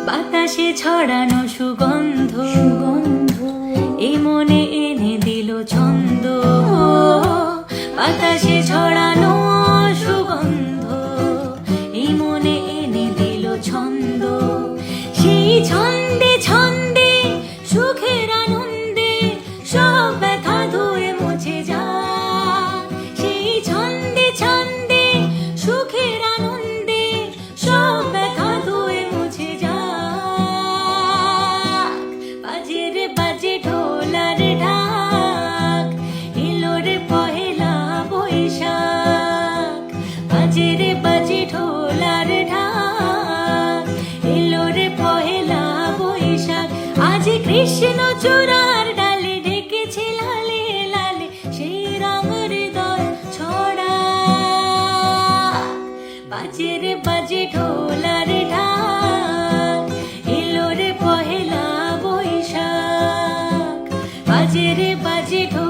বাতাসে ছড়ানো সুগন্ধ এই মনে এনে দিল ছন্দ। বাতাসে ছড়ানো সুগন্ধ এই মনে এনে দিল ছন্দ। সেই ছন্দে ছন্দে সুখের আনন্দে সব ব্যথা ধুয়ে মুছে যায়। সেই ছন্দে ছন্দে সুখের আনন্দে সব ব্যথা ধুয়ে মুছে যায়। বাজে রে বাজে ঢোলার ঢাক, এলো রে পহেলা বৈশাখ। বাজে রে বাজে ঢোলার ঢাক, এলো রে পহেলা বৈশাখ। আজ কৃষ্ণ চূড়ার ডালে ঢেকেছে লালে লালে সেই রঙ হৃদয় ছড়া। বাজে রে বাজে ঢোলার ঢাক, এলো রে পহেলা বৈশাখ। বাজে রে বাজে ঢোল